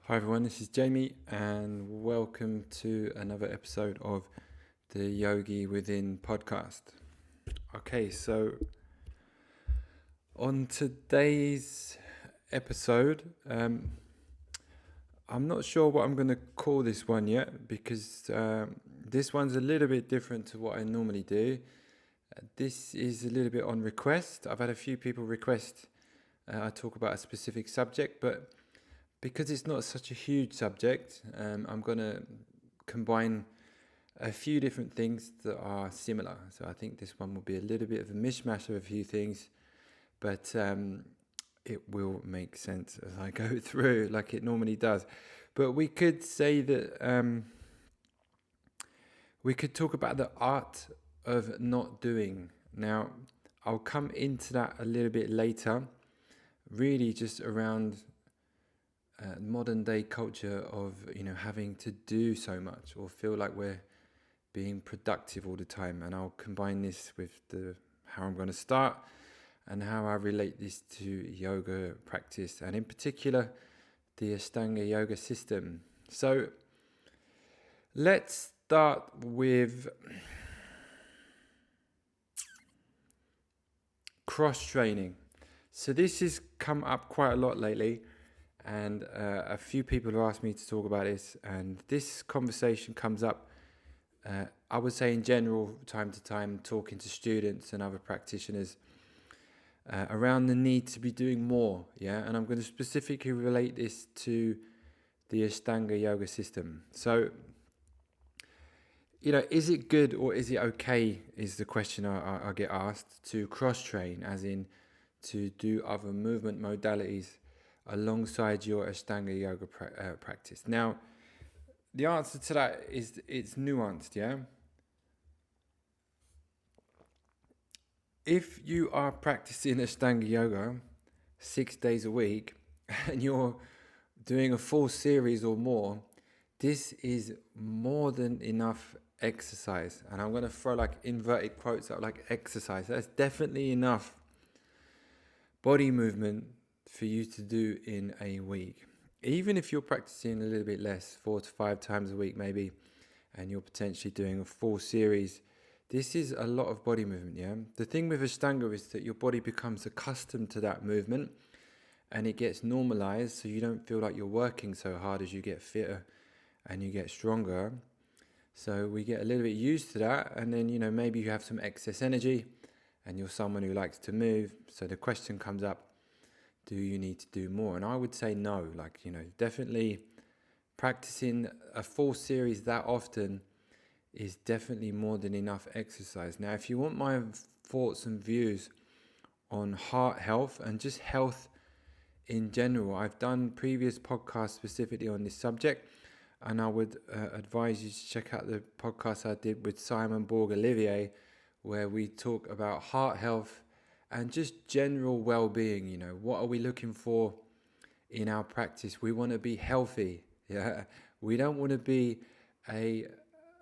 Hi everyone, this is Jamie, and welcome to another episode of the Yogi Within podcast. Okay, so on today's episode, I'm not sure what I'm going to call this one yet because this one's a little bit different to what I normally do. This is a little bit on request. I've had a few people request I talk about a specific subject, but because it's not such a huge subject, I'm going to combine a few different things that are similar. So I think this one will be a little bit of a mishmash of a few things, but it will make sense as I go through like it normally does. But we could say that we could talk about the art of not doing. Now, I'll come into that a little bit later, really just around modern day culture of having to do so much or feel like we're being productive all the time, and I'll combine this with the how I'm going to start and how I relate this to yoga practice, and in particular the Ashtanga yoga system. So let's start with cross training. So this has come up quite a lot lately, and a few people have asked me to talk about this, and this conversation comes up I would say in general, time to time, talking to students and other practitioners around the need to be doing more, yeah? And I'm going to specifically relate this to the Ashtanga yoga system. So, is it good or is it okay, is the question I get asked, to cross-train, as in to do other movement modalities alongside your Ashtanga yoga practice. Now, the answer to that is it's nuanced, yeah? If you are practicing Ashtanga yoga 6 days a week and you're doing a full series or more, this is more than enough exercise. And I'm going to throw like inverted quotes up, like exercise. That's definitely enough body movement for you to do in a week. Even if you're practicing a little bit less, 4 to 5 times a week maybe, and you're potentially doing a full series, this is a lot of body movement, yeah? The thing with Ashtanga is that your body becomes accustomed to that movement and it gets normalized, so you don't feel like you're working so hard as you get fitter and you get stronger. So we get a little bit used to that, and then, maybe you have some excess energy and you're someone who likes to move. So the question comes up, do you need to do more? And I would say no, definitely practicing a full series that often is definitely more than enough exercise. Now, if you want my thoughts and views on heart health and just health in general, I've done previous podcasts specifically on this subject, and I would advise you to check out the podcast I did with Simon Borg-Olivier, where we talk about heart health and just general well-being. What are we looking for in our practice? We want to be healthy, yeah? We don't want to be a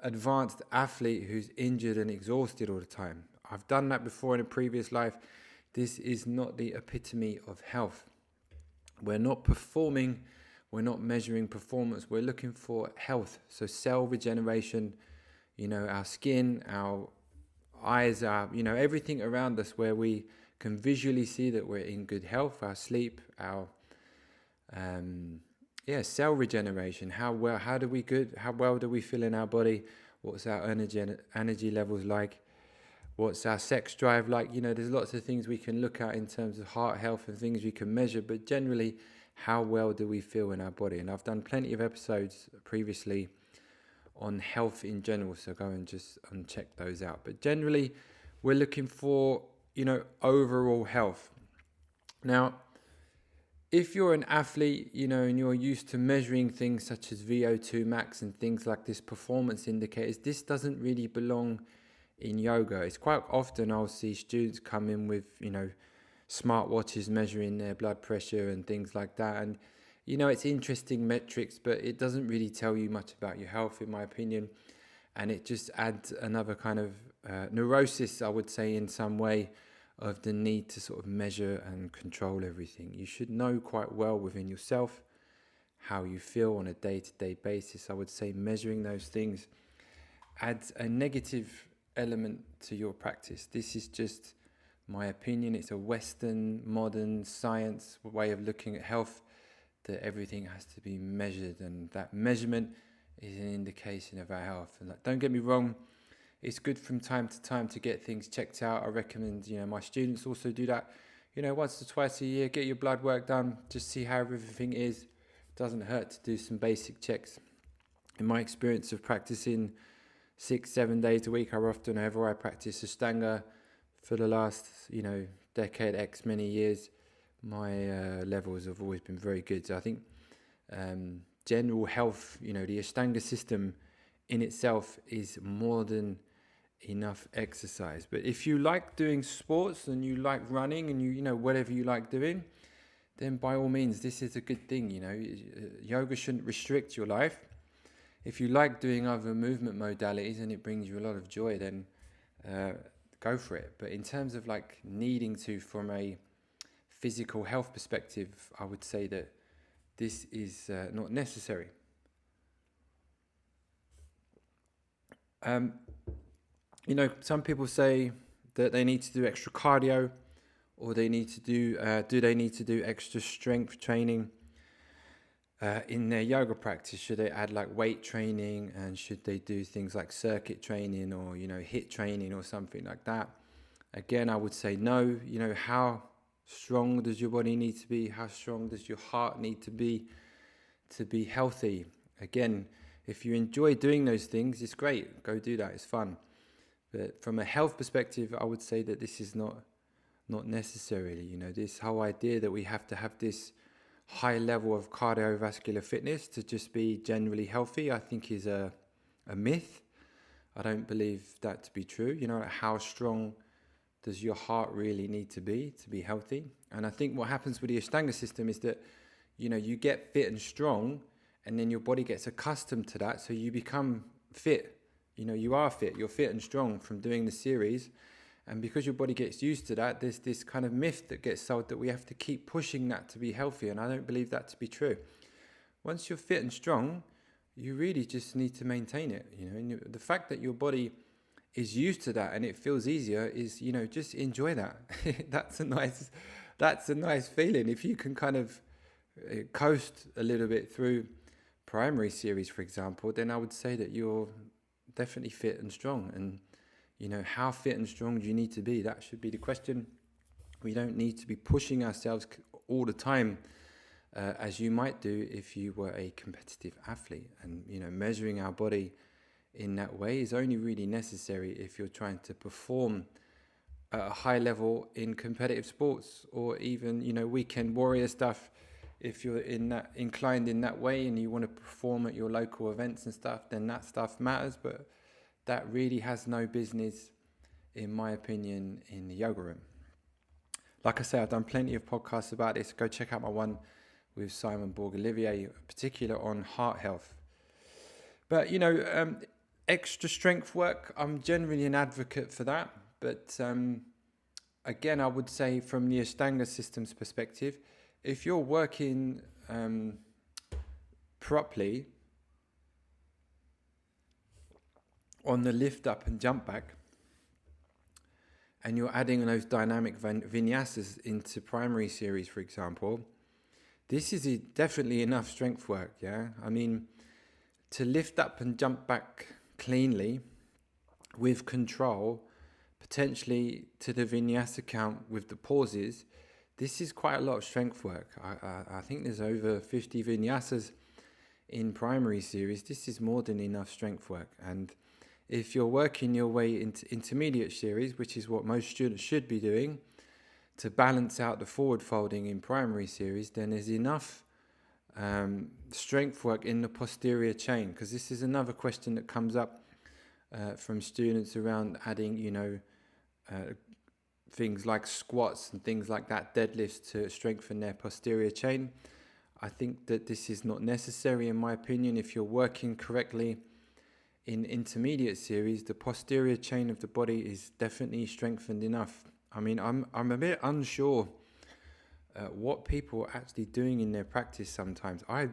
advanced athlete who's injured and exhausted all the time. I've done that before in a previous life. This is not the epitome of health. We're not performing, we're not measuring performance, we're looking for health. So cell regeneration, our skin, our eyes, everything around us where we can visually see that we're in good health, our sleep, our cell regeneration. How well do we feel in our body? What's our energy levels like? What's our sex drive like? There's lots of things we can look at in terms of heart health and things we can measure, but generally, how well do we feel in our body? And I've done plenty of episodes previously on health in general, so go and just check those out. But generally, we're looking for, overall health. Now, if you're an athlete, and you're used to measuring things such as VO2 max and things like this, performance indicators, this doesn't really belong in yoga. It's quite often I'll see students come in with, smartwatches measuring their blood pressure and things like that. And, it's interesting metrics, but it doesn't really tell you much about your health, in my opinion. And it just adds another kind of neurosis, I would say, in some way, of the need to sort of measure and control everything. You should know quite well within yourself how you feel on a day-to-day basis. I would say measuring those things adds a negative element to your practice. This is just my opinion. It's a Western, modern science way of looking at health, that everything has to be measured, and that measurement is an indication of our health. And don't get me wrong, it's good from time to time to get things checked out. I recommend, my students also do that, once or twice a year. Get your blood work done, just see how everything is. Doesn't hurt to do some basic checks. In my experience of practicing 6-7 days a week, I practice Ashtanga for the last, decade X many years, my levels have always been very good. So I think general health, the Ashtanga system in itself is more than enough exercise. But if you like doing sports and you like running and whatever you like doing, then by all means, this is a good thing. Yoga shouldn't restrict your life. If you like doing other movement modalities and it brings you a lot of joy, then go for it. But in terms of needing to, from a physical health perspective, I would say that this is not necessary. Some people say that they need to do extra cardio, or they need to do they need to do extra strength training in their yoga practice? Should they add weight training, and should they do things like circuit training or HIIT training or something like that? Again, I would say no. How strong does your body need to be? How strong does your heart need to be healthy? Again, if you enjoy doing those things, it's great. Go do that. It's fun. But from a health perspective, I would say that this is not necessarily, this whole idea that we have to have this high level of cardiovascular fitness to just be generally healthy, I think is a myth. I don't believe that to be true. How strong does your heart really need to be healthy? And I think what happens with the Ashtanga system is that, you get fit and strong, and then your body gets accustomed to that, so you become fit. You are fit, you're fit and strong from doing the series. And because your body gets used to that, there's this kind of myth that gets sold that we have to keep pushing that to be healthy. And I don't believe that to be true. Once you're fit and strong, you really just need to maintain it. And the fact that your body is used to that and it feels easier is, just enjoy that. That's a nice feeling. If you can kind of coast a little bit through primary series, for example, then I would say that you're definitely fit and strong. And how fit and strong do you need to be? That should be the question. We don't need to be pushing ourselves all the time, as you might do if you were a competitive athlete. And, measuring our body in that way is only really necessary if you're trying to perform at a high level in competitive sports, or even, weekend warrior stuff. If you're inclined in that way and you want to perform at your local events and stuff, then that stuff matters. But that really has no business, in my opinion, in the yoga room. Like I say, I've done plenty of podcasts about this. Go check out my one with Simon Borg-Olivier, particular on heart health. But, extra strength work, I'm generally an advocate for that. But again, I would say from the Ashtanga system's perspective, if you're working properly on the lift up and jump back, and you're adding those dynamic vinyasas into primary series, for example, this is definitely enough strength work, yeah? I mean, to lift up and jump back cleanly with control, potentially to the vinyasa count with the pauses, this is quite a lot of strength work. I think there's over 50 vinyasas in primary series. This is more than enough strength work. And if you're working your way into intermediate series, which is what most students should be doing, to balance out the forward folding in primary series, then there's enough strength work in the posterior chain. Because this is another question that comes up from students around adding, things like squats and things like that, deadlifts, to strengthen their posterior chain. I think that this is not necessary, in my opinion. If you're working correctly in intermediate series, the posterior chain of the body is definitely strengthened enough. I mean, I'm a bit unsure what people are actually doing in their practice sometimes. I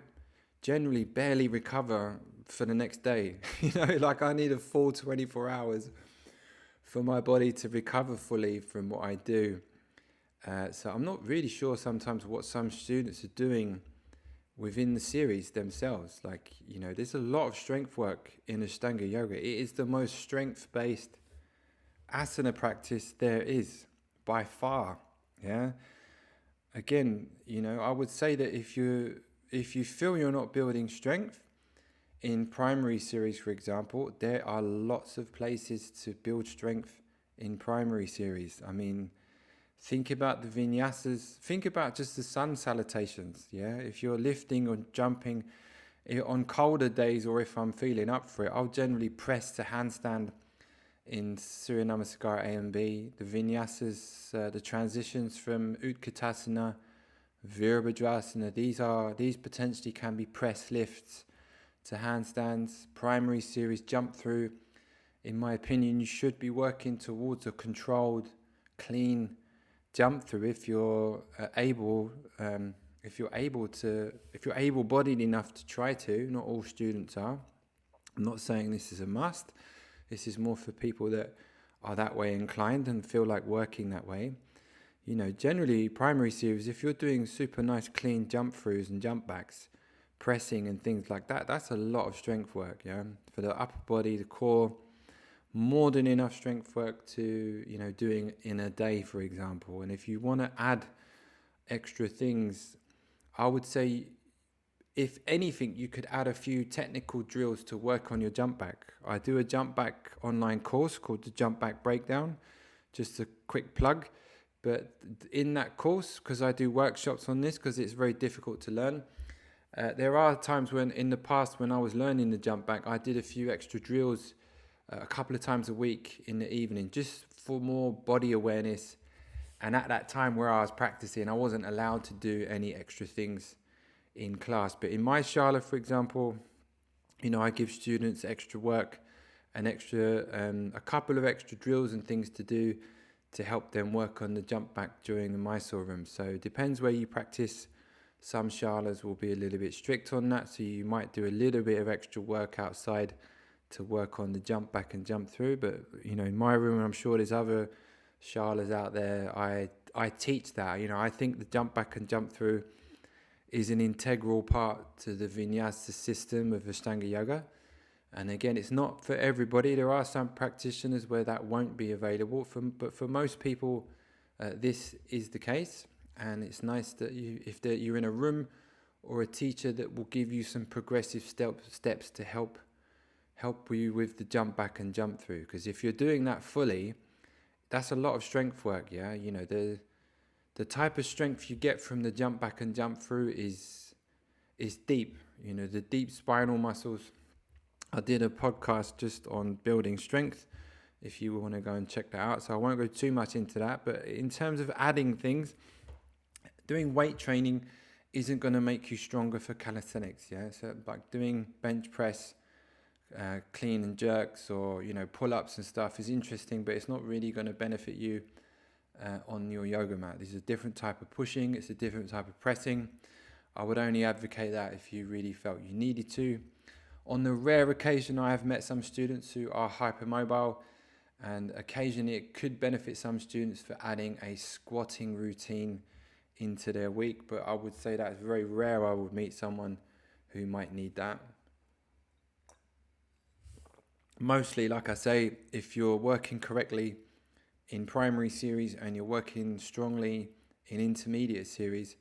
generally barely recover for the next day. Like I need a full 24 hours for my body to recover fully from what I do. So I'm not really sure sometimes what some students are doing within the series themselves. Like, there's a lot of strength work in Ashtanga yoga. It is the most strength-based asana practice there is by far. Yeah. Again, I would say that if you feel you're not building strength in primary series, for example, there are lots of places to build strength in primary series. I mean, think about the vinyasas. Think about just the sun salutations. Yeah, if you're lifting or jumping on colder days, or if I'm feeling up for it, I'll generally press to handstand in Surya Namaskar A and B. The vinyasas, the transitions from Utkatasana, Virabhadrasana. These potentially can be press lifts to handstands. Primary series jump through. In my opinion, you should be working towards a controlled, clean jump through if you're able-bodied enough to try to. Not all students are. I'm not saying this is a must. This is more for people that are that way inclined and feel like working that way. Generally primary series, if you're doing super nice clean jump throughs and jump backs, pressing and things like that, that's a lot of strength work. Yeah, for the upper body, the core. More than enough strength work to, doing in a day, for example. And if you want to add extra things, I would say, if anything, you could add a few technical drills to work on your jump back. I do a jump back online course called the Jump Back Breakdown, just a quick plug. But in that course, because I do workshops on this, because it's very difficult to learn, there are times when in the past when I was learning the jump back, I did a few extra drills a couple of times a week in the evening, just for more body awareness. And at that time where I was practicing, I wasn't allowed to do any extra things in class. But in my shala, for example, I give students extra work and a couple of extra drills and things to do to help them work on the jump back during the Mysore room. So it depends where you practice. Some shalas will be a little bit strict on that, so you might do a little bit of extra work outside to work on the jump back and jump through. But in my room, and I'm sure there's other shalas out there, I teach that. I think the jump back and jump through is an integral part to the vinyasa system of Ashtanga yoga. And again, it's not for everybody. There are some practitioners where that won't be available, but for most people, this is the case. And it's nice that you're in a room or a teacher that will give you some progressive steps to help you with the jump back and jump through. Because if you're doing that fully, that's a lot of strength work. Yeah, the type of strength you get from the jump back and jump through is deep. The deep spinal muscles. I did a podcast just on building strength, if you want to go and check that out. So I won't go too much into that. But in terms of adding things, doing weight training isn't going to make you stronger for calisthenics. Yeah, so like doing bench press, clean and jerks, or pull-ups and stuff is interesting, but it's not really going to benefit you on your yoga mat. This is a different type of pushing. It's a different type of pressing. I would only advocate that if you really felt you needed to. On the rare occasion, I have met some students who are hypermobile, and occasionally it could benefit some students for adding a squatting routine into their week, but I would say that's very rare. I would meet someone who might need that. Mostly, like I say, if you're working correctly in primary series and you're working strongly in intermediate series,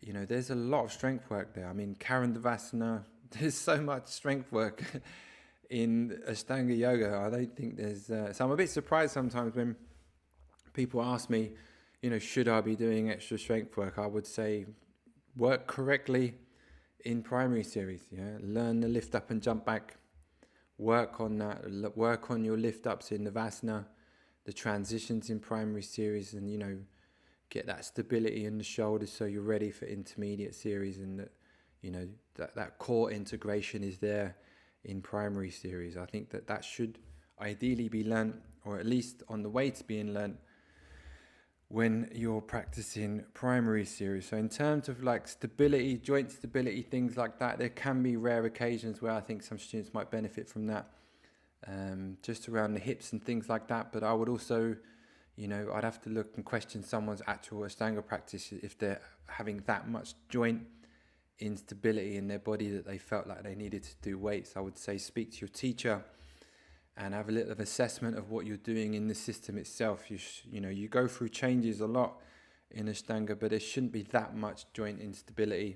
there's a lot of strength work there. I mean, Karandavasana, there's so much strength work in Ashtanga yoga. I don't think there's... so I'm a bit surprised sometimes when people ask me, should I be doing extra strength work? I would say work correctly in primary series. Yeah, learn the lift up and jump back. Work on that. Work on your lift ups in Navasana, the transitions in primary series, and get that stability in the shoulders so you're ready for intermediate series, and that core integration is there in primary series. I think that should ideally be learnt, or at least on the way to being learnt, when you're practicing primary series. So in terms of like stability, joint stability, things like that, there can be rare occasions where I think some students might benefit from that, just around the hips and things like that. But I would also, I'd have to look and question someone's actual Ashtanga practice if they're having that much joint instability in their body that they felt like they needed to do weights. I would say speak to your teacher and have a little of assessment of what you're doing in the system itself. You go through changes a lot in Ashtanga, but there shouldn't be that much joint instability.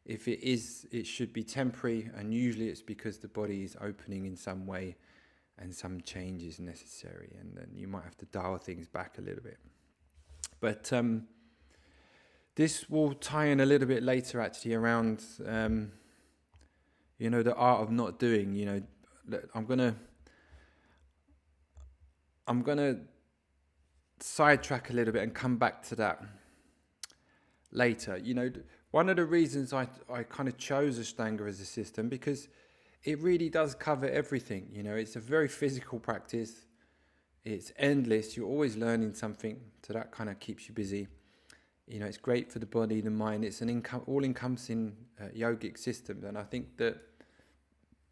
If it is, it should be temporary, and usually it's because the body is opening in some way and some change is necessary, and then you might have to dial things back a little bit. But this will tie in a little bit later actually around, the art of not doing. I'm gonna sidetrack a little bit and come back to that later. One of the reasons I kind of chose Ashtanga as a system, because it really does cover everything. It's a very physical practice. It's endless. You're always learning something, so that kind of keeps you busy. It's great for the body, the mind. It's an all-encompassing yogic system, and I think that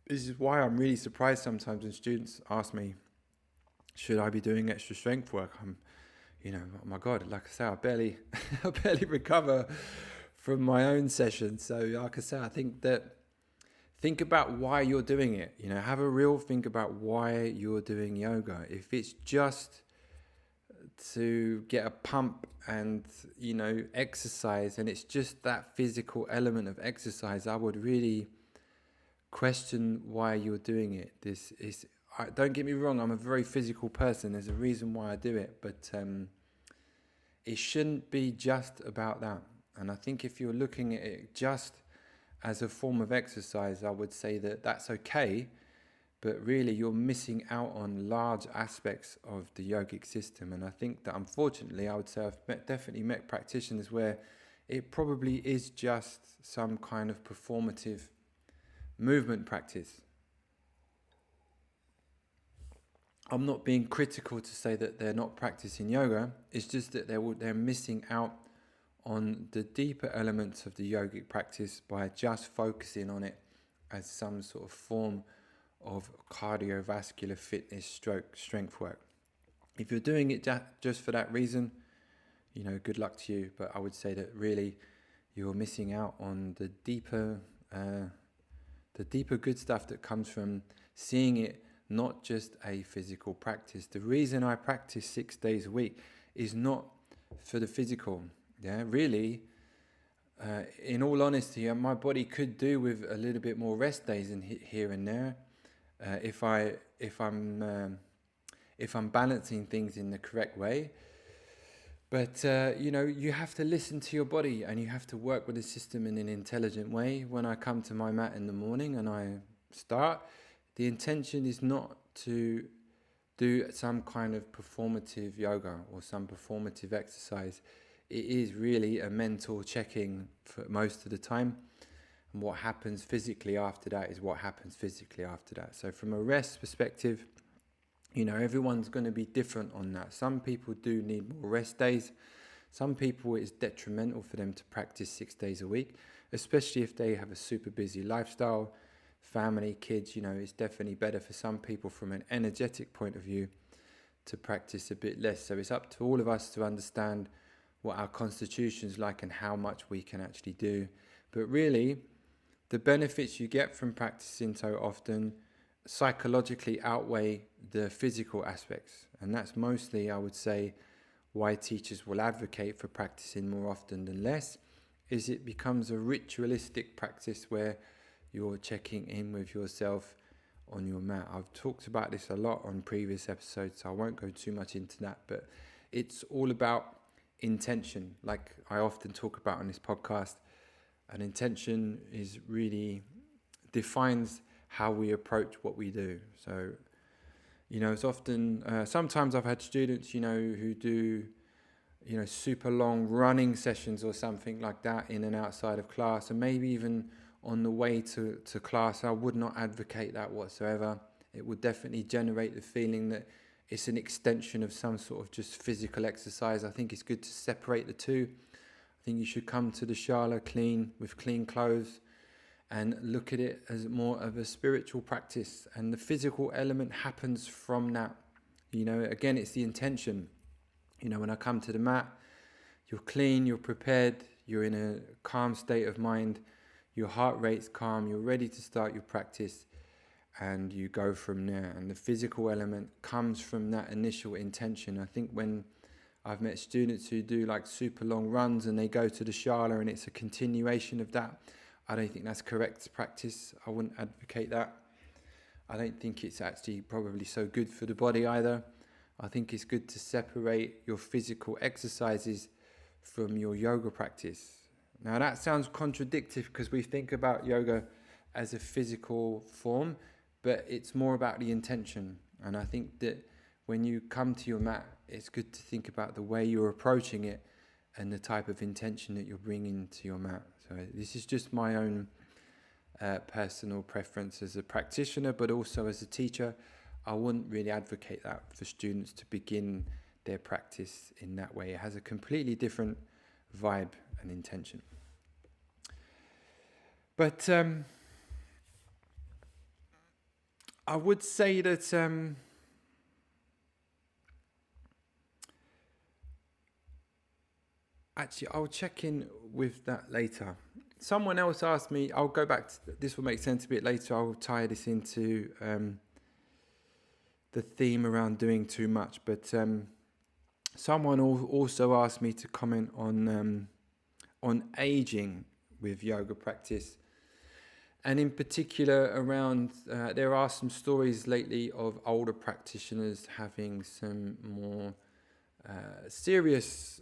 this is why I'm really surprised sometimes when students ask me, should I be doing extra strength work? Oh my God, like I say, I barely recover from my own sessions. So like I say, I think about why you're doing it. Have a real think about why you're doing yoga. If it's just to get a pump and, exercise, and it's just that physical element of exercise, I would really question why you're doing it. Don't get me wrong, I'm a very physical person. There's a reason why I do it, but it shouldn't be just about that. And I think if you're looking at it just as a form of exercise, I would say that that's okay, but really you're missing out on large aspects of the yogic system. And I think that unfortunately, I would say I've definitely met practitioners where it probably is just some kind of performative movement practice. I'm not being critical to say that they're not practicing yoga. It's just that they're missing out on the deeper elements of the yogic practice by just focusing on it as some sort of form of cardiovascular fitness stroke strength work. If you're doing it just for that reason, good luck to you. But I would say that really you're missing out on the deeper good stuff that comes from seeing it not just a physical practice. The reason I practice 6 days a week is not for the physical. Yeah, really, in all honesty, my body could do with a little bit more rest days here and there, if I'm balancing things in the correct way. But you have to listen to your body, and you have to work with the system in an intelligent way. When I come to my mat in the morning and I start, the intention is not to do some kind of performative yoga or some performative exercise. It is really a mental checking for most of the time. And what happens physically after that is what happens physically after that. So from a rest perspective, everyone's going to be different on that. Some people do need more rest days. Some people, it's detrimental for them to practice 6 days a week, especially if they have a super busy lifestyle, family, kids. It's definitely better for some people from an energetic point of view to practice a bit less. So it's up to all of us to understand what our constitution's like and how much we can actually do. But really, the benefits you get from practicing so often psychologically outweigh the physical aspects. And that's mostly, I would say, why teachers will advocate for practicing more often than less, is it becomes a ritualistic practice where you're checking in with yourself on your mat. I've talked about this a lot on previous episodes, so I won't go too much into that, but it's all about intention, like I often talk about on this podcast. An intention is really defines how we approach what we do. So, it's often, sometimes I've had students, who do, super long running sessions or something like that in and outside of class, and maybe even on the way to class. I would not advocate that whatsoever. It would definitely generate the feeling that it's an extension of some sort of just physical exercise. I think it's good to separate the two. I think you should come to the shala clean, with clean clothes, and look at it as more of a spiritual practice. And the physical element happens from that. Again, it's the intention. When I come to the mat, you're clean, you're prepared, you're in a calm state of mind, your heart rate's calm, you're ready to start your practice, and you go from there. And the physical element comes from that initial intention. I think when I've met students who do like super long runs and they go to the shala and it's a continuation of that, I don't think that's correct practice. I wouldn't advocate that. I don't think it's actually probably so good for the body either. I think it's good to separate your physical exercises from your yoga practice. Now that sounds contradictory because we think about yoga as a physical form, but it's more about the intention. And I think that when you come to your mat, it's good to think about the way you're approaching it and the type of intention that you're bringing to your mat. So this is just my own personal preference as a practitioner, but also as a teacher. I wouldn't really advocate that for students to begin their practice in that way. It has a completely different vibe and intention. But I would say that actually I'll check in with that later. Someone else asked me, I'll go back to, this will make sense a bit later, I'll tie this into the theme around doing too much, but someone also asked me to comment on aging with yoga practice, and in particular around there are some stories lately of older practitioners having some more serious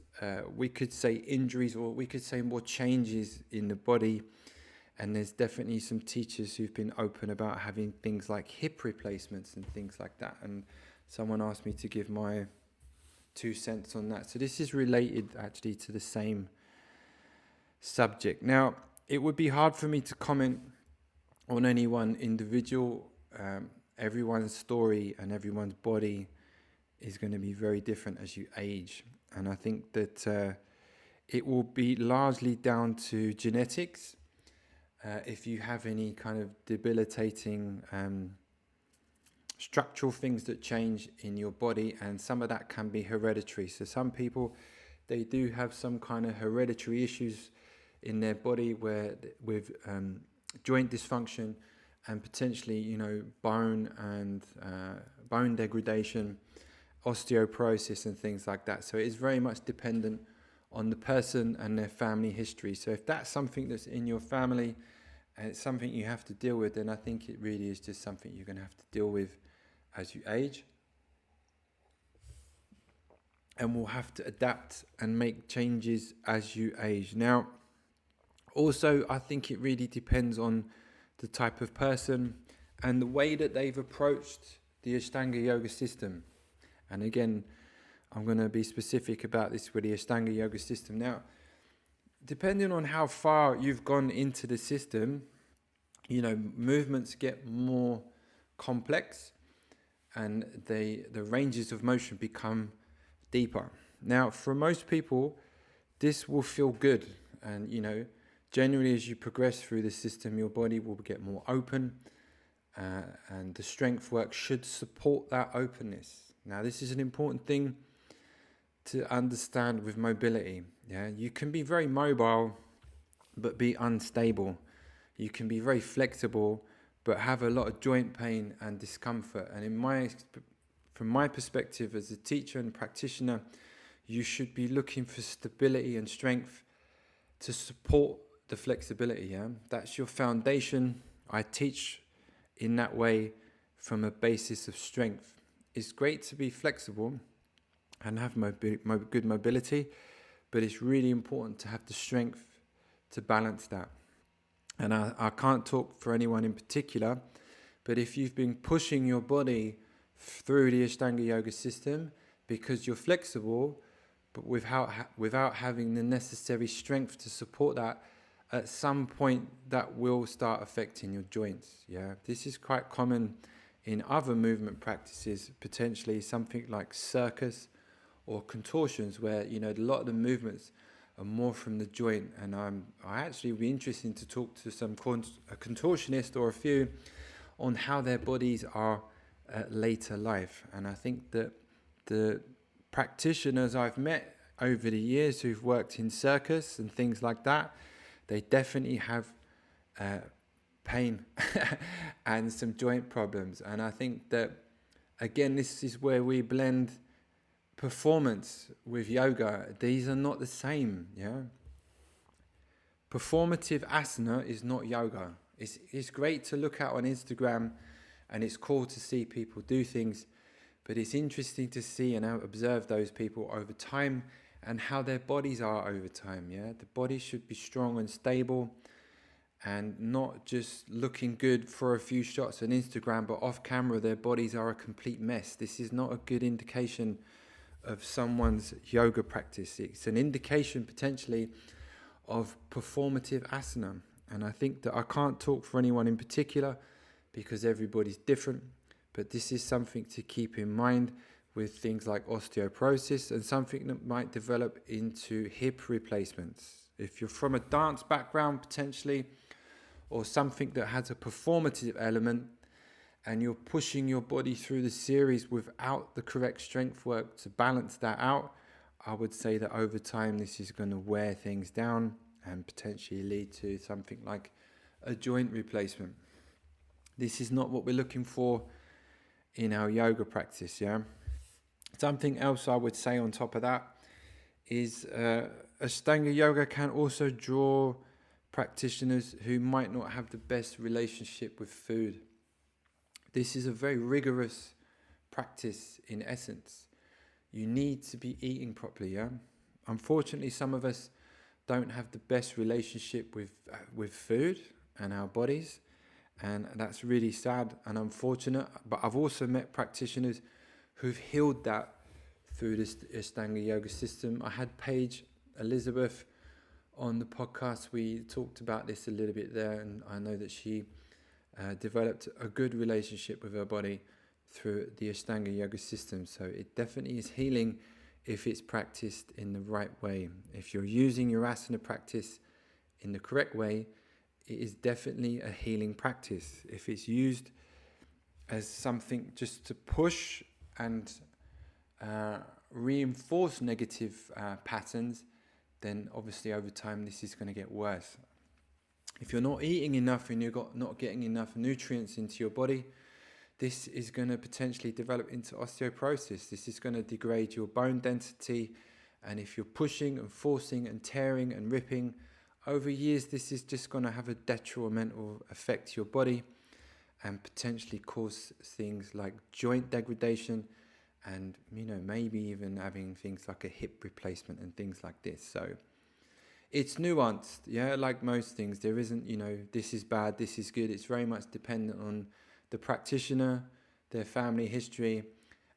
we could say injuries, or we could say more changes in the body. And there's definitely some teachers who've been open about having things like hip replacements and things like that. And someone asked me to give my 2 cents on that. So this is related actually to the same subject. Now, it would be hard for me to comment on any one individual. Everyone's story and everyone's body is going to be very different as you age. And I think that it will be largely down to genetics. If you have any kind of debilitating structural things that change in your body, and some of that can be hereditary. So some people, they do have some kind of hereditary issues in their body where with joint dysfunction and potentially, bone and bone degradation, osteoporosis and things like that. So it is very much dependent on the person and their family history. So if that's something that's in your family and it's something you have to deal with, then I think it really is just something you're going to have to deal with as you age. And we'll have to adapt and make changes as you age. Now, also, I think it really depends on the type of person and the way that they've approached the Ashtanga Yoga system. And again, I'm going to be specific about this with the Ashtanga Yoga system. Now, depending on how far you've gone into the system, movements get more complex and the ranges of motion become deeper. Now, for most people, this will feel good. And, generally as you progress through the system, your body will get more open and the strength work should support that openness. Now, this is an important thing to understand with mobility. Yeah, you can be very mobile, but be unstable. You can be very flexible, but have a lot of joint pain and discomfort. And from my perspective as a teacher and practitioner, you should be looking for stability and strength to support the flexibility. Yeah, that's your foundation. I teach in that way from a basis of strength. It's great to be flexible and have good mobility, but it's really important to have the strength to balance that. And I can't talk for anyone in particular, but if you've been pushing your body through the Ashtanga Yoga system because you're flexible, but without having the necessary strength to support that, at some point that will start affecting your joints. Yeah, this is quite common in other movement practices, potentially something like circus or contortions, where a lot of the movements are more from the joint. And I actually would be interested to talk to a contortionist or a few on how their bodies are at later life. And I think that the practitioners I've met over the years who've worked in circus and things like that, they definitely have pain and some joint problems. And I think that, again, this is where we blend performance with yoga. These are not the same, yeah? Performative asana is not yoga. It's great to look at on Instagram, and it's cool to see people do things, but it's interesting to see and observe those people over time and how their bodies are over time, yeah? The body should be strong and stable and not just looking good for a few shots on Instagram, but off camera their bodies are a complete mess. This is not a good indication of someone's yoga practice. It's an indication potentially of performative asana. And I think that I can't talk for anyone in particular because everybody's different, but this is something to keep in mind with things like osteoporosis and something that might develop into hip replacements. If you're from a dance background potentially, or something that has a performative element, and you're pushing your body through the series without the correct strength work to balance that out, I would say that over time this is going to wear things down and potentially lead to something like a joint replacement. This is not what we're looking for in our yoga practice, yeah? Something else I would say on top of that is Ashtanga yoga can also draw practitioners who might not have the best relationship with food. This is a very rigorous practice in essence. You need to be eating properly, yeah? Unfortunately, some of us don't have the best relationship with food and our bodies, and that's really sad and unfortunate. But I've also met practitioners who've healed that through this Ashtanga yoga system. I had Paige Elizabeth on the podcast. We talked about this a little bit there, and I know that she developed a good relationship with her body through the Ashtanga yoga system. So it definitely is healing if it's practiced in the right way. If you're using your asana practice in the correct way, it is definitely a healing practice. If it's used as something just to push and reinforce negative patterns, then obviously over time this is going to get worse. If you're not eating enough and you're not getting enough nutrients into your body, this is going to potentially develop into osteoporosis. This is going to degrade your bone density, and if you're pushing and forcing and tearing and ripping over years, this is just going to have a detrimental effect to your body and potentially cause things like joint degradation, and maybe even having things like a hip replacement and things like this. So it's nuanced, yeah, like most things. There isn't, this is bad, this is good. It's very much dependent on the practitioner, their family history,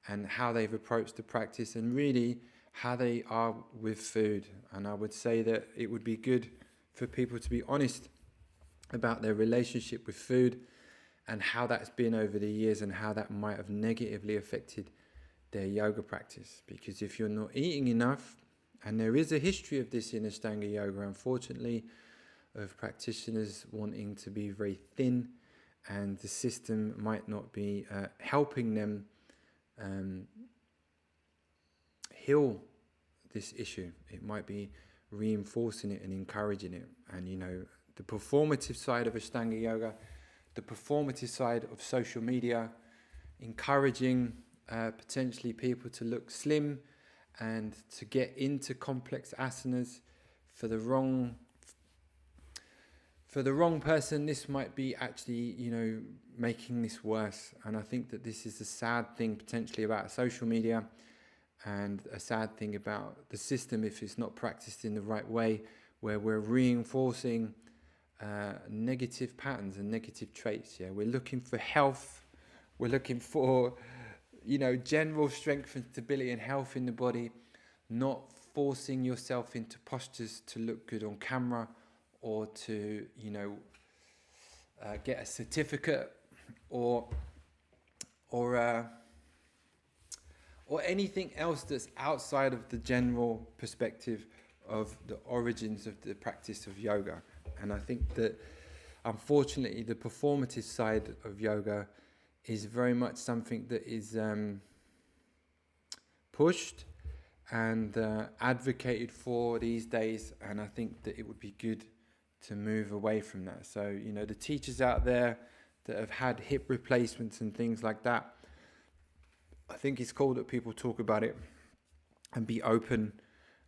and how they've approached the practice, and really how they are with food. And I would say that it would be good for people to be honest about their relationship with food and how that's been over the years and how that might have negatively affected their yoga practice. Because if you're not eating enough, and there is a history of this in Ashtanga yoga, unfortunately, of practitioners wanting to be very thin, and the system might not be helping them heal this issue. It might be reinforcing it and encouraging it. And the performative side of Ashtanga yoga, the performative side of social media, encouraging potentially people to look slim and to get into complex asanas. For the wrong person, this might be actually making this worse. And I think that this is a sad thing potentially about social media, and a sad thing about the system if it's not practiced in the right way, where we're reinforcing negative patterns and negative traits. Yeah, we're looking for health, we're looking for general strength and stability and health in the body, not forcing yourself into postures to look good on camera, or to get a certificate, or or or anything else that's outside of the general perspective of the origins of the practice of yoga. And I think that unfortunately the performative side of yoga is very much something that is pushed and advocated for these days, and I think that it would be good to move away from that. So, you know, the teachers out there that have had hip replacements and things like that, I think it's cool that people talk about it and be open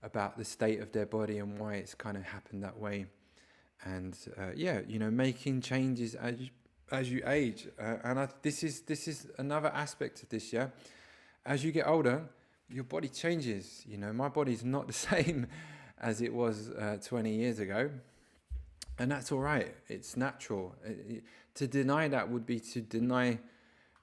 about the state of their body and why it's kind of happened that way. And yeah, you know, making changes as you age. And this is another aspect of this. Yeah, as you get older, your body changes. You know, my body's not the same as it was 20 years ago, and that's all right. It's natural. To deny that would be to deny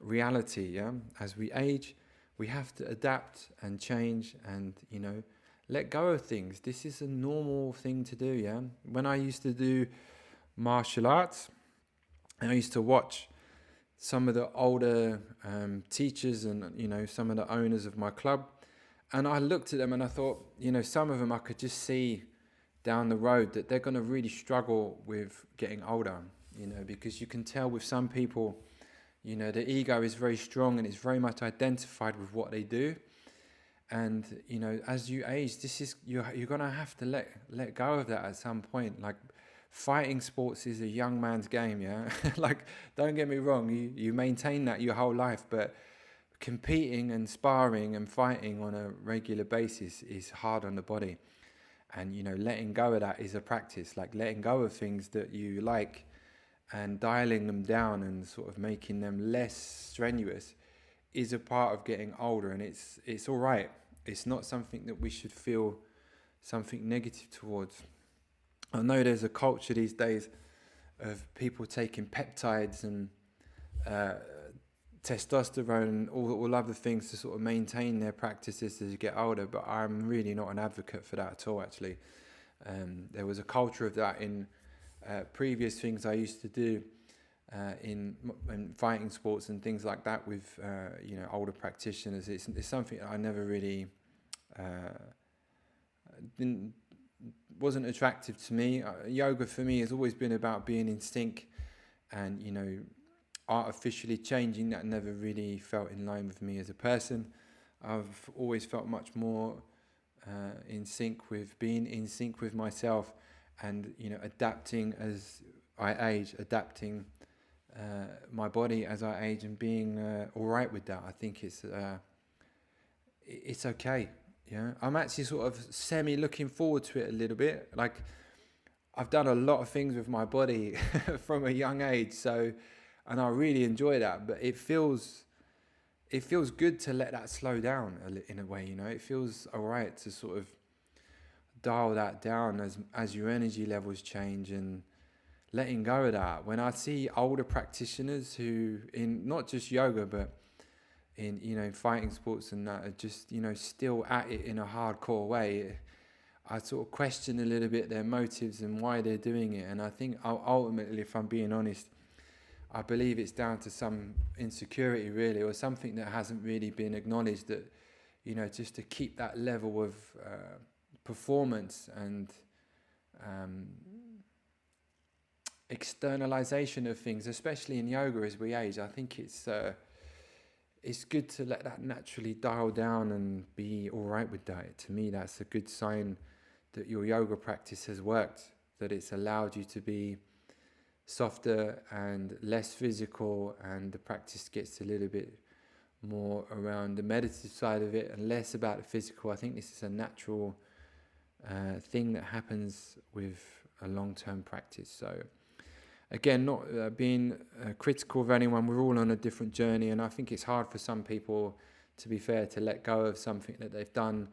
reality. Yeah, as we age, we have to adapt and change, and you know, let go of things. This is a normal thing to do. Yeah, when I used to do martial arts, I used to watch some of the older teachers and, you know, some of the owners of my club, and I looked at them and I thought, you know, some of them I could just see down the road that they're going to really struggle with getting older, you know, because you can tell with some people, you know, the ego is very strong and it's very much identified with what they do. And, you know, as you age, this is, you're going to have to let go of that at some point. Like, fighting sports is a young man's game, yeah? Like, don't get me wrong, you maintain that your whole life, but competing and sparring and fighting on a regular basis is hard on the body. And, you know, letting go of that is a practice, like letting go of things that you like and dialing them down and sort of making them less strenuous is a part of getting older. And it's all right. It's not something that we should feel something negative towards. I know there's a culture these days of people taking peptides and testosterone and all other things to sort of maintain their practices as you get older, but I'm really not an advocate for that at all, actually. There was a culture of that in previous things I used to do in fighting sports and things like that with you know, older practitioners. It's something I never really wasn't attractive to me. Yoga for me has always been about being in sync, and, you know, artificially changing that never really felt in line with me as a person. I've always felt much more in sync with being in sync with myself, and, you know, adapting as I age, adapting my body as I age, and being all right with that. I think it's okay. Yeah, I'm actually sort of semi looking forward to it a little bit. Like, I've done a lot of things with my body from a young age, so, and I really enjoy that. But it feels good to let that slow down in a way. You know, it feels all right to sort of dial that down as your energy levels change, and letting go of that. When I see older practitioners who, in not just yoga but in, you know, fighting sports and that, are just, you know, still at it in a hardcore way, I sort of question a little bit their motives and why they're doing it. And I think ultimately, if I'm being honest, I believe it's down to some insecurity, really, or something that hasn't really been acknowledged, that, you know, just to keep that level of performance and externalization of things, especially in yoga as we age. I think it's good to let that naturally dial down and be all right with that. To me, that's a good sign that your yoga practice has worked, that it's allowed you to be softer and less physical, and the practice gets a little bit more around the meditative side of it and less about the physical. I think this is a natural thing that happens with a long-term practice. So again, not being critical of anyone, we're all on a different journey, and I think it's hard for some people, to be fair, to let go of something that they've done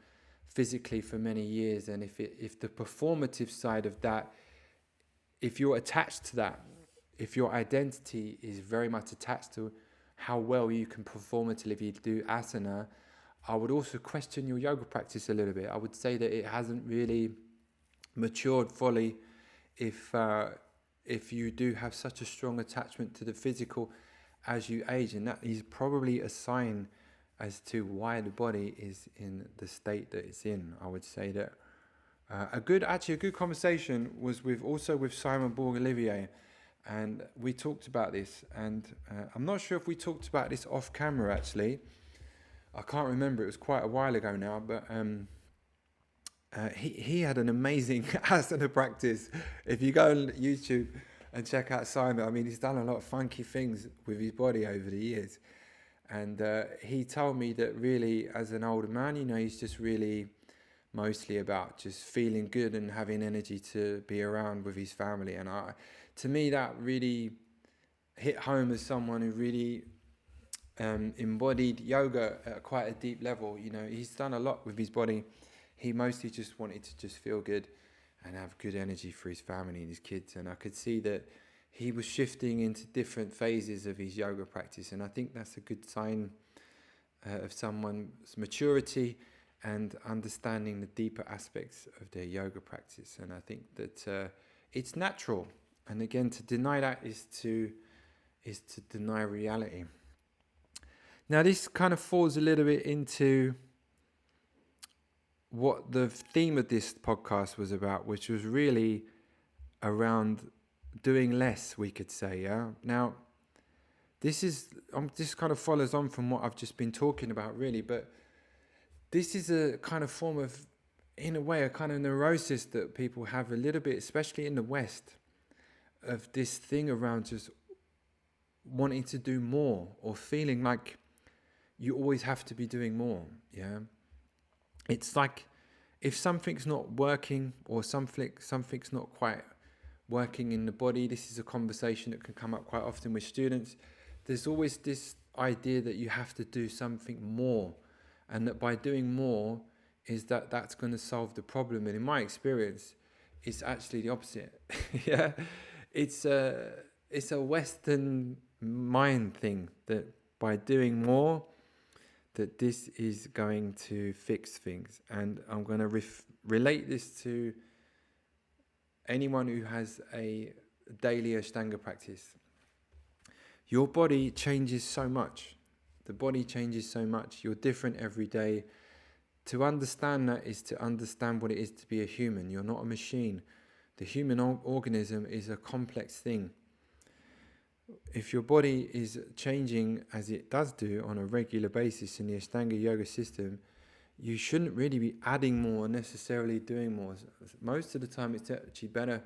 physically for many years. And if the performative side of that, if you're attached to that, if your identity is very much attached to how well you can performatively do asana, I would also question your yoga practice a little bit. I would say that it hasn't really matured fully if you do have such a strong attachment to the physical as you age, and that is probably a sign as to why the body is in the state that it's in. I would say that a good conversation was with Simon Borg-Olivier, and we talked about this. And I'm not sure if we talked about this off camera. Actually, I can't remember. It was quite a while ago now, but he had an amazing asana practice. If you go on YouTube and check out Simon, I mean, he's done a lot of funky things with his body over the years. And he told me that really, as an older man, he's just really mostly about just feeling good and having energy to be around with his family. And to me, that really hit home as someone who really embodied yoga at quite a deep level. He's done a lot with his body. He mostly just wanted to just feel good and have good energy for his family and his kids. And I could see that he was shifting into different phases of his yoga practice. And I think that's a good sign of someone's maturity and understanding the deeper aspects of their yoga practice. And I think that it's natural. And again, to deny that is to deny reality. Now, this kind of falls a little bit into what the theme of this podcast was about, which was really around doing less, we could say, yeah? Now, this kind of follows on from what I've just been talking about, really, but this is a kind of form of, in a way, a kind of neurosis that people have a little bit, especially in the West, of this thing around just wanting to do more or feeling like you always have to be doing more, yeah? It's like if something's not working or something's not quite working in the body, this is a conversation that can come up quite often with students. There's always this idea that you have to do something more, and that by doing more that's going to solve the problem. And in my experience, it's actually the opposite. Yeah, it's a Western mind thing that by doing more, that this is going to fix things. And I'm going to relate this to anyone who has a daily Ashtanga practice. Your body changes so much. The body changes so much. You're different every day. To understand that is to understand what it is to be a human. You're not a machine. The human organism is a complex thing. If your body is changing as it does do on a regular basis in the Ashtanga yoga system, you shouldn't really be adding more or necessarily doing more. Most of the time it's actually better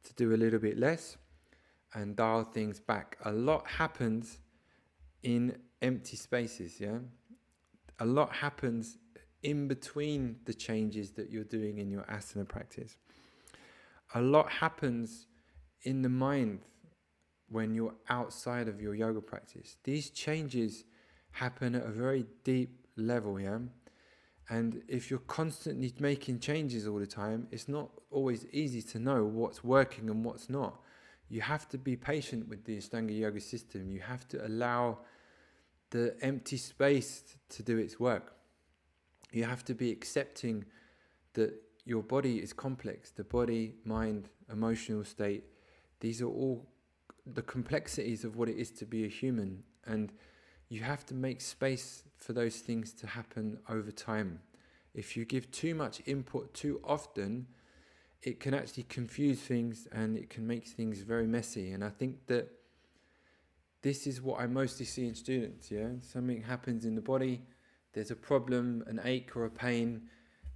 to do a little bit less and dial things back. A lot happens in empty spaces, yeah? A lot happens in between the changes that you're doing in your asana practice. A lot happens in the mind when you're outside of your yoga practice. These changes happen at a very deep level, yeah? And if you're constantly making changes all the time, it's not always easy to know what's working and what's not. You have to be patient with the Ashtanga yoga system. You have to allow the empty space to do its work. You have to be accepting that your body is complex. The body, mind, emotional state, these are all the complexities of what it is to be a human. And you have to make space for those things to happen over time. If you give too much input too often, it can actually confuse things and it can make things very messy. And I think that this is what I mostly see in students, yeah? Something happens in the body, there's a problem, an ache or a pain,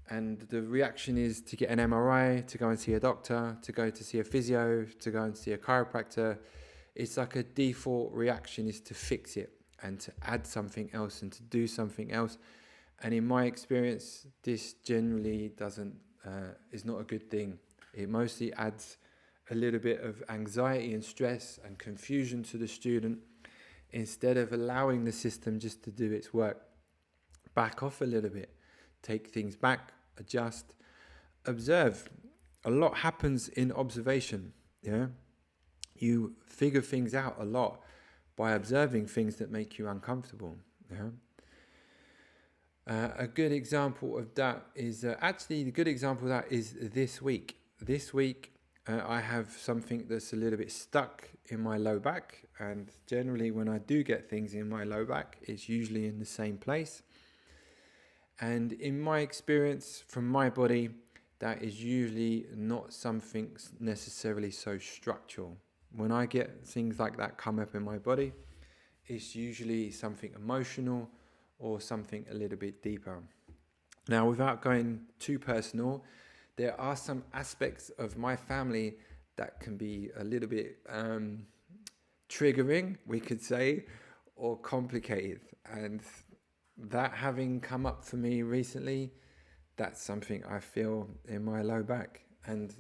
and the reaction is to get an MRI, to go and see a doctor, to go to see a physio, to go and see a chiropractor. It's like a default reaction is to fix it and to add something else and to do something else. And in my experience, this generally is not a good thing. It mostly adds a little bit of anxiety and stress and confusion to the student instead of allowing the system just to do its work. Back off a little bit, take things back, adjust, observe. A lot happens in observation, yeah? You figure things out a lot by observing things that make you uncomfortable, yeah? A good example of that is, the good example of that is this week. This week, I have something that's a little bit stuck in my low back, and generally when I do get things in my low back, it's usually in the same place. And in my experience from my body, that is usually not something necessarily so structural. When I get things like that come up in my body, it's usually something emotional or something a little bit deeper. Now, without going too personal, there are some aspects of my family that can be a little bit triggering, we could say, or complicated. And that having come up for me recently, that's something I feel in my low back. And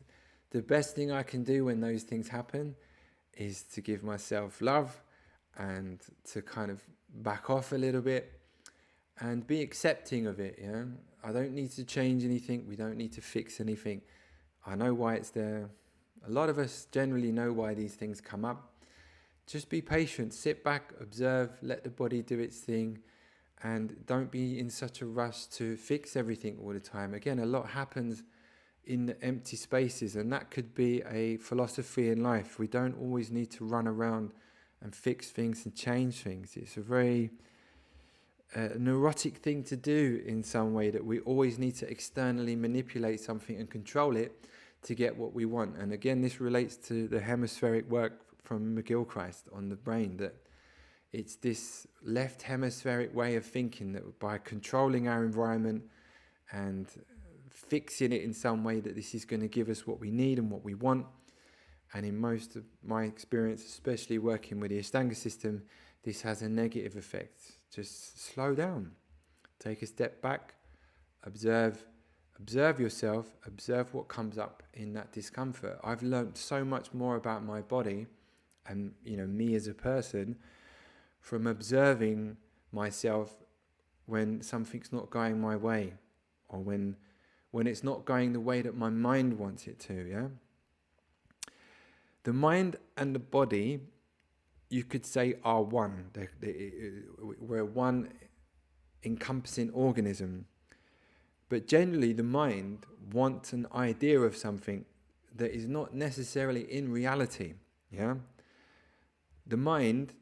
the best thing I can do when those things happen is to give myself love and to kind of back off a little bit and be accepting of it. I don't need to change anything. We don't need to fix anything. I know why it's there. A lot of us generally know why these things come up. Just be patient, sit back, observe, let the body do its thing, and don't be in such a rush to fix everything all the time. Again, a lot happens in the empty spaces, and that could be a philosophy in life. We don't always need to run around and fix things and change things. It's a very neurotic thing to do in some way, that we always need to externally manipulate something and control it to get what we want. And again, this relates to the hemispheric work from McGilchrist on the brain, that it's this left hemispheric way of thinking that by controlling our environment and fixing it in some way, that this is going to give us what we need and what we want. And in most of my experience, especially working with the Ashtanga system, this has a negative effect. Just slow down, take a step back, observe yourself, observe what comes up in that discomfort. I've learned so much more about my body and me as a person from observing myself when something's not going my way, or when it's not going the way that my mind wants it to. The mind and the body, you could say, are one. We're one encompassing organism. But generally the mind wants an idea of something that is not necessarily in reality. The mind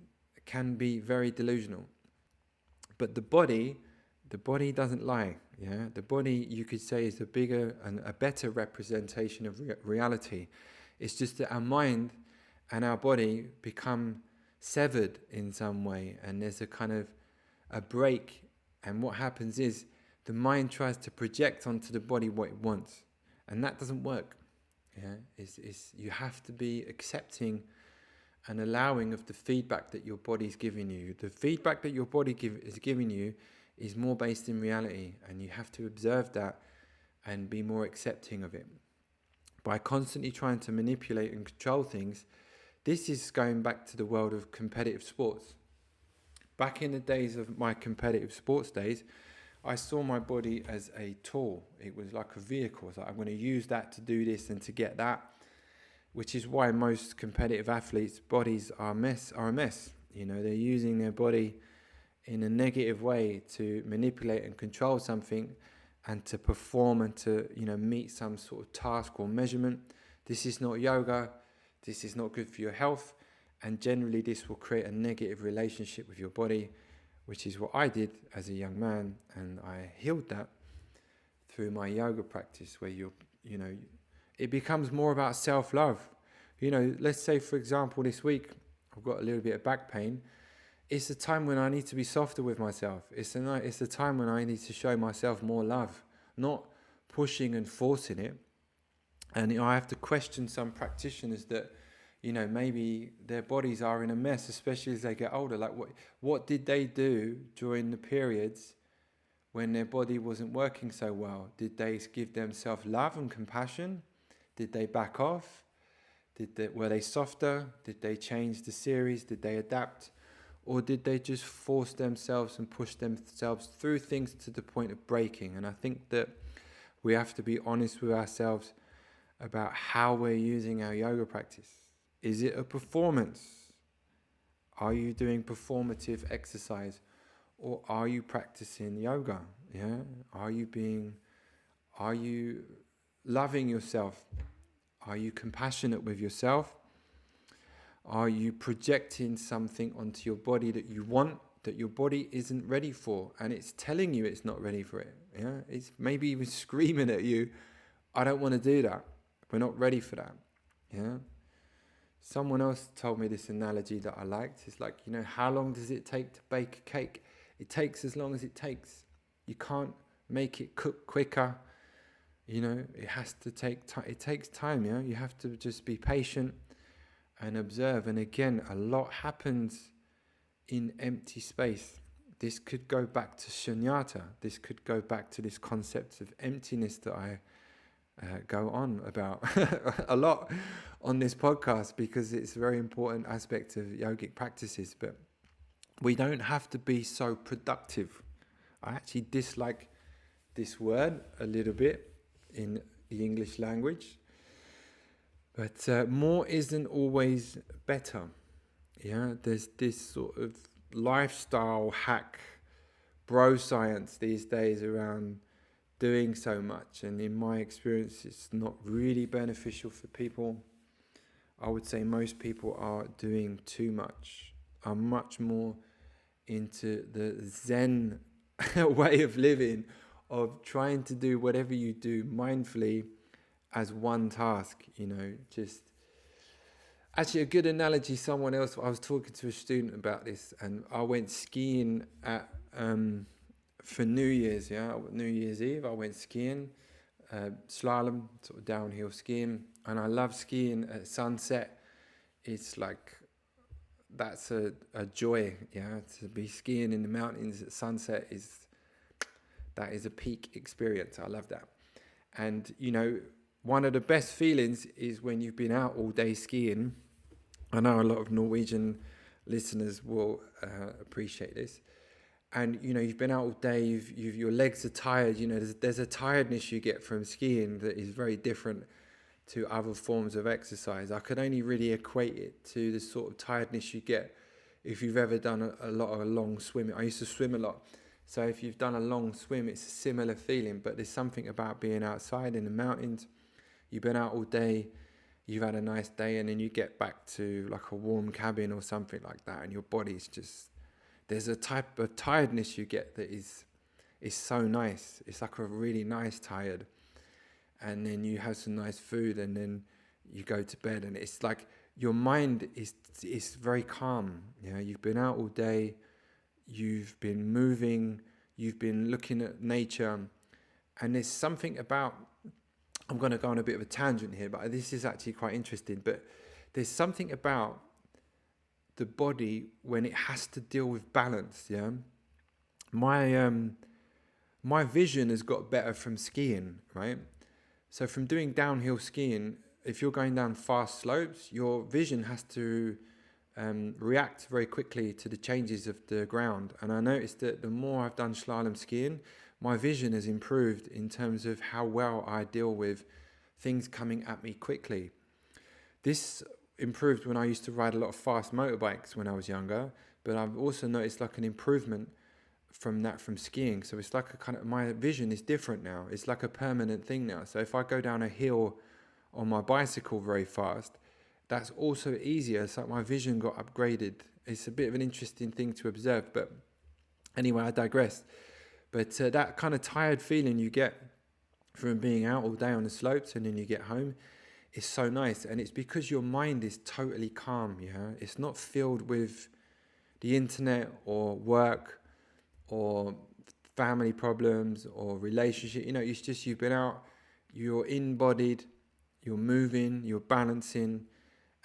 can be very delusional. But the body doesn't lie. The body, you could say, is a bigger and a better representation of reality. It's just that our mind and our body become severed in some way, and there's a kind of a break, and what happens is the mind tries to project onto the body what it wants, and that doesn't work. You have to be accepting and allowing of the feedback that your body's giving you. The feedback that your body is giving you is more based in reality, and you have to observe that and be more accepting of it. By constantly trying to manipulate and control things, this is going back to the world of competitive sports. Back in the days of my competitive sports days, I saw my body as a tool. It was like a vehicle. So I'm going to use that to do this and to get that, which is why most competitive athletes' bodies are a mess. They're using their body in a negative way to manipulate and control something, and to perform and to meet some sort of task or measurement. This is not yoga. This is not good for your health, and generally this will create a negative relationship with your body, which is what I did as a young man, and I healed that through my yoga practice, where it becomes more about self-love. Let's say, for example, this week I've got a little bit of back pain. It's a time when I need to be softer with myself. It's a time when I need to show myself more love, not pushing and forcing it. And I have to question some practitioners that, maybe their bodies are in a mess, especially as they get older. Like, what did they do during the periods when their body wasn't working so well? Did they give themselves love and compassion? Did they back off? Were they softer? Did they change the series? Did they adapt? Or did they just force themselves and push themselves through things to the point of breaking? And I think that we have to be honest with ourselves about how we're using our yoga practice. Is it a performance? Are you doing performative exercise, or are you practicing yoga? Are you loving yourself? Are you compassionate with yourself? Are you projecting something onto your body that you want, that your body isn't ready for, and it's telling you it's not ready for it? Yeah, it's maybe even screaming at you, I don't want to do that. We're not ready for that. Yeah. Someone else told me this analogy that I liked. It's like, how long does it take to bake a cake? It takes as long as it takes. You can't make it cook quicker. It has to take time. It takes time. You have to just be patient and observe. And again, a lot happens in empty space. This could go back to shunyata. This could go back to this concept of emptiness that I go on about a lot on this podcast, because it's a very important aspect of yogic practices. But we don't have to be so productive. I actually dislike this word a little bit in the English language, but more isn't always better. Yeah, there's this sort of lifestyle hack bro science these days around doing so much, and in my experience it's not really beneficial for people. I would say most people are doing too much, are much more into the Zen way of living, of trying to do whatever you do mindfully as one task. Just actually a good analogy, someone else, I was talking to a student about this, and I went skiing for New Year's, New Year's Eve. I went skiing, slalom, sort of downhill skiing, and I love skiing at sunset. It's like, that's a joy, to be skiing in the mountains at sunset that is a peak experience. I love that. And one of the best feelings is when you've been out all day skiing. I know a lot of Norwegian listeners will appreciate this. And you've been out all day, your legs are tired. There's a tiredness you get from skiing that is very different to other forms of exercise. I could only really equate it to the sort of tiredness you get if you've ever done a lot of long swimming. I used to swim a lot, so if you've done a long swim, it's a similar feeling. But there's something about being outside in the mountains. You've been out all day, you've had a nice day, and then you get back to like a warm cabin or something like that, and your body's just, there's a type of tiredness you get that is so nice. It's like a really nice tired. And then you have some nice food, and then you go to bed, and it's like your mind is very calm. You've been out all day, you've been moving, you've been looking at nature, and there's something about, I'm going to go on a bit of a tangent here, but this is actually quite interesting. But there's something about the body when it has to deal with balance. My vision has got better from skiing, right? So from doing downhill skiing, if you're going down fast slopes, your vision has to react very quickly to the changes of the ground. And I noticed that the more I've done slalom skiing, my vision has improved in terms of how well I deal with things coming at me quickly. This improved when I used to ride a lot of fast motorbikes when I was younger, but I've also noticed like an improvement from skiing. So it's like a kind of, my vision is different now. It's like a permanent thing now. So if I go down a hill on my bicycle very fast, that's also easier. It's like my vision got upgraded. It's a bit of an interesting thing to observe, but anyway, I digress. But that kind of tired feeling you get from being out all day on the slopes, and then you get home, is so nice. And it's because your mind is totally calm. It's not filled with the internet or work or family problems or relationship. It's just, you've been out, you're embodied, you're moving, you're balancing,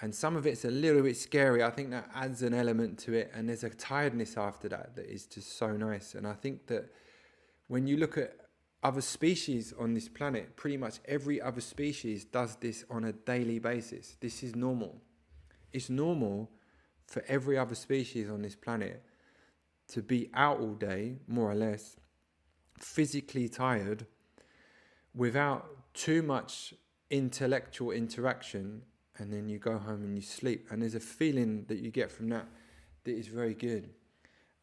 and some of it's a little bit scary. I think that adds an element to it, and there's a tiredness after that is just so nice. And I think that when you look at other species on this planet, pretty much every other species does this on a daily basis. This is normal. It's normal for every other species on this planet to be out all day, more or less, physically tired, without too much intellectual interaction, and then you go home and you sleep. And there's a feeling that you get from that is very good.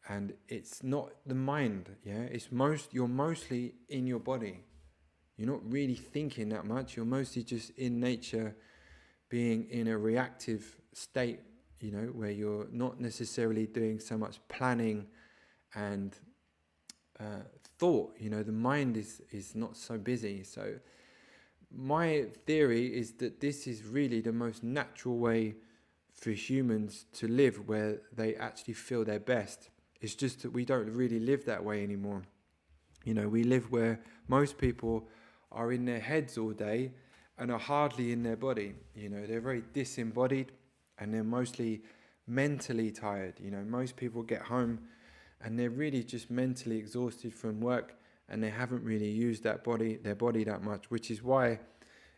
And it's not the mind, you're mostly in your body. You're not really thinking that much. You're mostly just in nature, being in a reactive state, where you're not necessarily doing so much planning and thought. The mind is not so busy. So my theory is that this is really the most natural way for humans to live, where they actually feel their best. It's just that we don't really live that way anymore. We live where most people are in their heads all day and are hardly in their body. They're very disembodied, and they're mostly mentally tired. Most people get home and they're really just mentally exhausted from work, and they haven't really used their body that much, which is why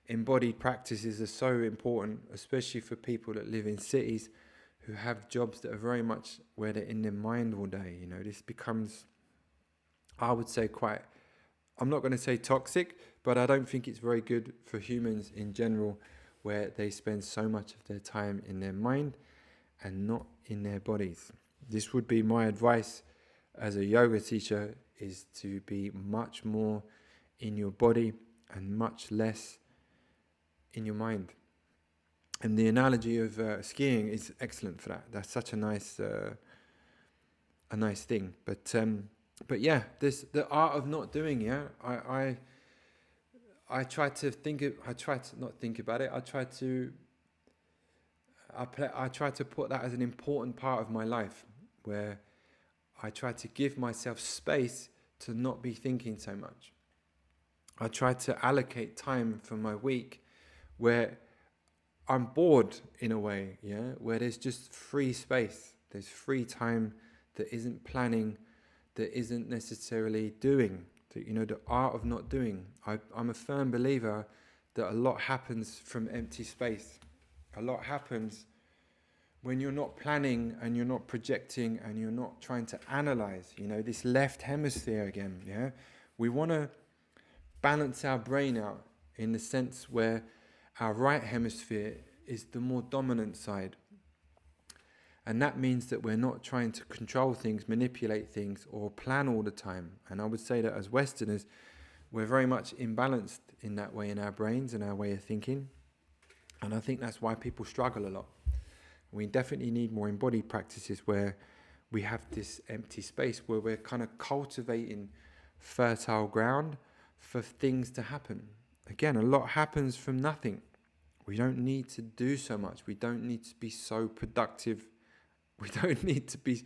embodied practices are so important, especially for people that live in cities who have jobs that are very much where they're in their mind all day. This becomes, I would say, I'm not going to say toxic, but I don't think it's very good for humans in general, where they spend so much of their time in their mind and not in their bodies. This would be my advice as a yoga teacher, is to be much more in your body and much less in your mind. And the analogy of skiing is excellent for that. That's such a nice thing. But yeah, the art of not doing. Yeah, I try to not think about it. I try to put that as an important part of my life, where I try to give myself space to not be thinking so much. I try to allocate time from my week where I'm bored in a way, where there's just free space. There's free time that isn't planning, that isn't necessarily doing. The art of not doing. I'm a firm believer that a lot happens from empty space. A lot happens when you're not planning and you're not projecting and you're not trying to analyze. This left hemisphere again, We want to balance our brain out in the sense where our right hemisphere is the more dominant side. And that means that we're not trying to control things, manipulate things, or plan all the time. And I would say that as Westerners, we're very much imbalanced in that way in our brains and our way of thinking. And I think that's why people struggle a lot. We definitely need more embodied practices where we have this empty space, where we're kind of cultivating fertile ground for things to happen. Again, a lot happens from nothing. We don't need to do so much. We don't need to be so productive. We don't need to be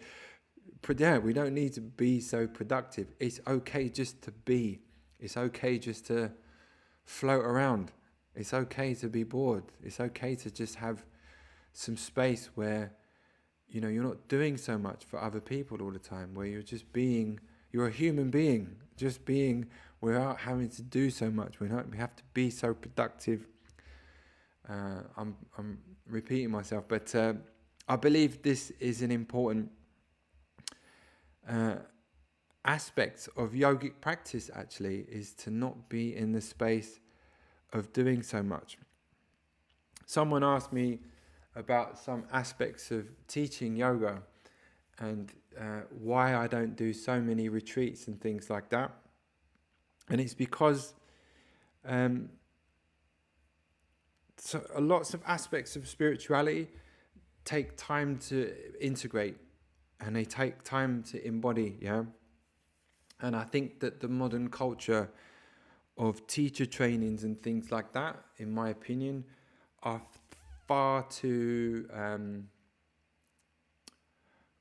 so productive. It's okay just to be. It's okay just to float around. It's okay to be bored. It's okay to just have some space where, you're not doing so much for other people all the time, where you're just being, you're a human being, just being without having to do so much. We have to be so productive. I'm repeating myself, but I believe this is an important aspect of yogic practice, actually, is to not be in the space of doing so much. Someone asked me about some aspects of teaching yoga and why I don't do so many retreats and things like that. And it's because lots of aspects of spirituality take time to integrate, and they take time to embody, And I think that the modern culture of teacher trainings and things like that, in my opinion, are far too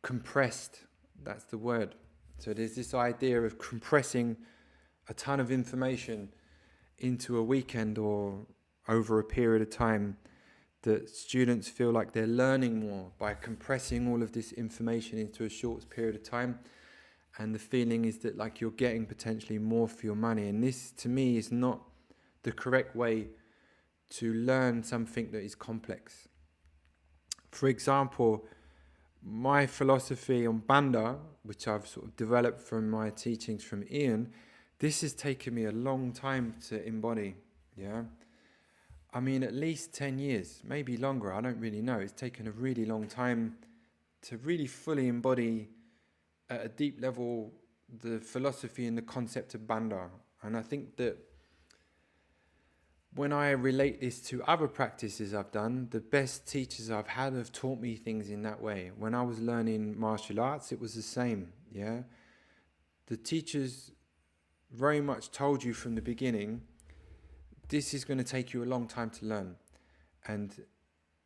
compressed. That's the word. So there's this idea of compressing a ton of information into a weekend or over a period of time, that students feel like they're learning more by compressing all of this information into a short period of time. And the feeling is that like you're getting potentially more for your money. And this, to me, is not the correct way to learn something that is complex. For example, my philosophy on Bandha, which I've sort of developed from my teachings from Ian, this has taken me a long time to embody, I mean, at least 10 years, maybe longer, I don't really know. It's taken a really long time to really fully embody at a deep level the philosophy and the concept of Bandha. And I think that when I relate this to other practices I've done, the best teachers I've had have taught me things in that way. When I was learning martial arts, it was the same. Yeah, the teachers very much told you from the beginning, this is going to take you a long time to learn, and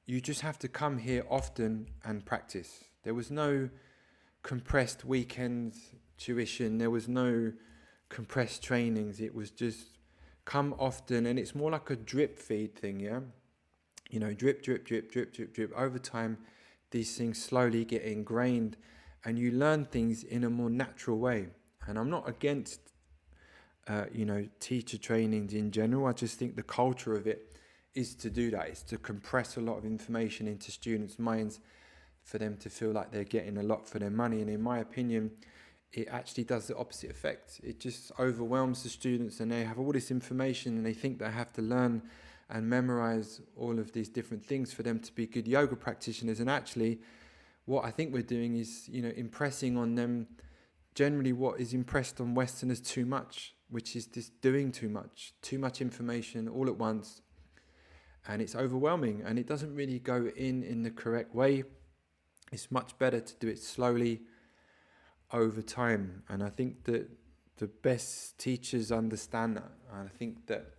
you just have to come here often and practice. There was no compressed weekend tuition. There was no compressed trainings. It was just come often, and it's more like a drip feed thing, yeah? You know, drip, drip, drip, drip, drip, drip. Over time, these things slowly get ingrained, and you learn things in a more natural way. And I'm not against, teacher trainings in general. I just think the culture of it is to do that. It's to compress a lot of information into students' minds for them to feel like they're getting a lot for their money. And in my opinion, it actually does the opposite effect. It just overwhelms the students, and they have all this information and they think they have to learn and memorize all of these different things for them to be good yoga practitioners. And actually, what I think we're doing is, impressing on them generally what is impressed on Westerners too much, which is this doing too much information all at once. And it's overwhelming, and it doesn't really go in the correct way. It's much better to do it slowly over time. And I think that the best teachers understand that. And I think that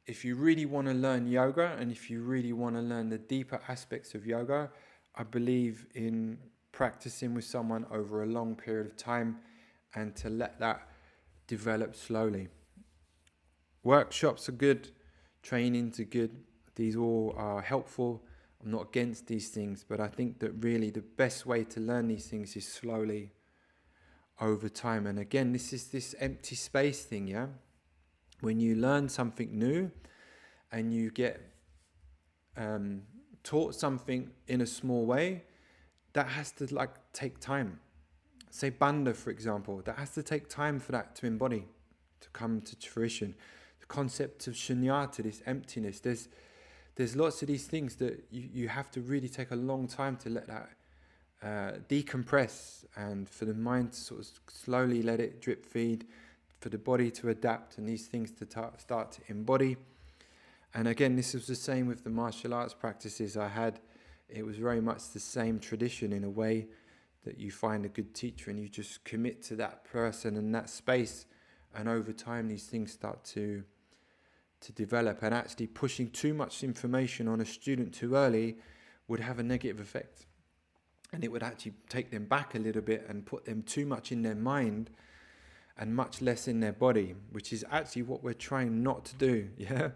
if you really want to learn yoga, and if you really want to learn the deeper aspects of yoga, I believe in practicing with someone over a long period of time and to let that develop slowly. Workshops are good, trainings are good. These all are helpful. I'm not against these things, but I think that really the best way to learn these things is slowly over time. And again, this is this empty space thing, yeah? When you learn something new and you get taught something in a small way, that has to take time. Say Bandha, for example, that has to take time for that to embody, to come to fruition. The concept of shunyata, this emptiness, there's lots of these things that you have to really take a long time to let that decompress, and for the mind to sort of slowly let it drip feed, for the body to adapt and these things to start to embody. And again, this was the same with the martial arts practices I had. It was very much the same tradition in a way, that you find a good teacher and you just commit to that person and that space, and over time these things start to develop. And actually pushing too much information on a student too early would have a negative effect, and it would actually take them back a little bit and put them too much in their mind and much less in their body, which is actually what we're trying not to do. Yeah,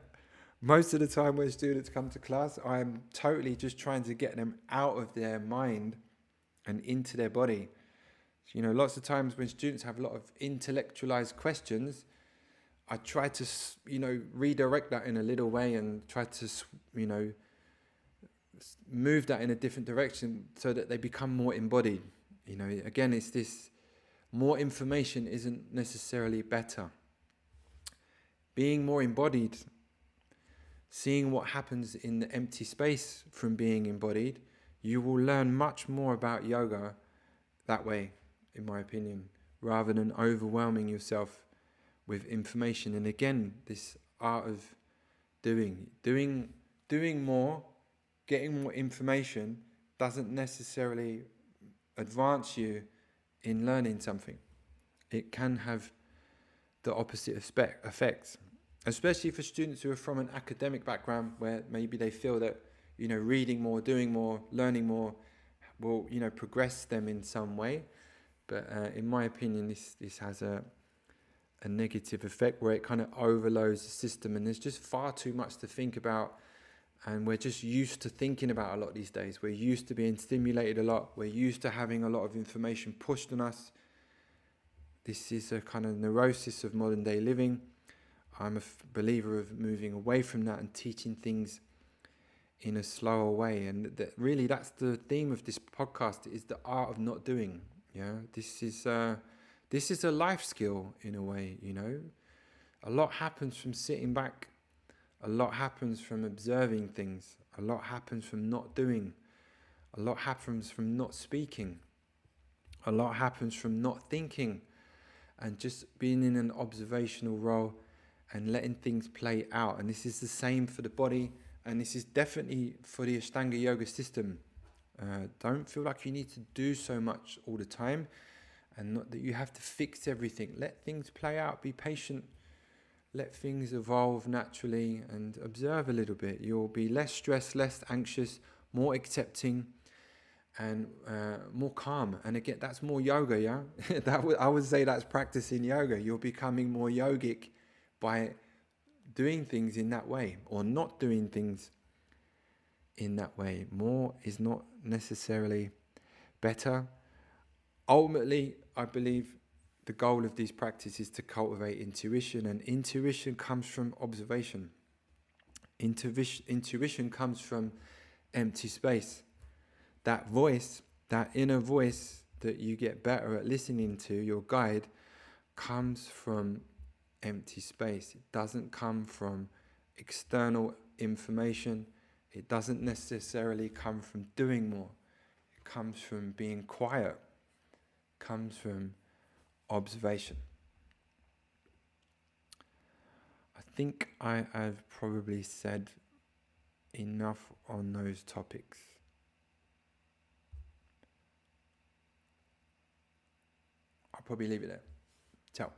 most of the time when students come to class, I'm totally just trying to get them out of their mind and into their body. Lots of times when students have a lot of intellectualized questions, I try to redirect that in a little way and try to move that in a different direction so that they become more embodied. Again, it's this, more information isn't necessarily better. Being more embodied, seeing what happens in the empty space from being embodied, you will learn much more about yoga that way, in my opinion, rather than overwhelming yourself with information. And again, this art of doing more, getting more information doesn't necessarily advance you in learning something. It can have the opposite effects, especially for students who are from an academic background where maybe they feel that reading more, doing more, learning more will progress them in some way. But in my opinion, this has a negative effect where it kind of overloads the system, and there's just far too much to think about. And we're just used to thinking about a lot these days. We're used to being stimulated a lot. We're used to having a lot of information pushed on us. This is a kind of neurosis of modern day living. I'm a believer of moving away from that and teaching things in a slower way. And really that's the theme of this podcast, is the art of not doing. Yeah, this is a life skill in a way. A lot happens from sitting back. A lot happens from observing things. A lot happens from not doing. A lot happens from not speaking. A lot happens from not thinking and just being in an observational role and letting things play out. And this is the same for the body, and this is definitely for the Ashtanga yoga system. Don't feel like you need to do so much all the time, and not that you have to fix everything. Let things play out, be patient, let things evolve naturally, and observe a little bit. You'll be less stressed, less anxious, more accepting, and more calm. And again, that's more yoga, yeah? I would say that's practicing yoga. You're becoming more yogic by doing things in that way, or not doing things in that way. More is not necessarily better. Ultimately, I believe the goal of these practices is to cultivate intuition, and intuition comes from observation. Intuition comes from empty space. That voice, that inner voice that you get better at listening to, your guide, comes from empty space. It doesn't come from external information. It doesn't necessarily come from doing more. It comes from being quiet. It comes from observation. I think I have probably said enough on those topics. I'll probably leave it there. Ciao.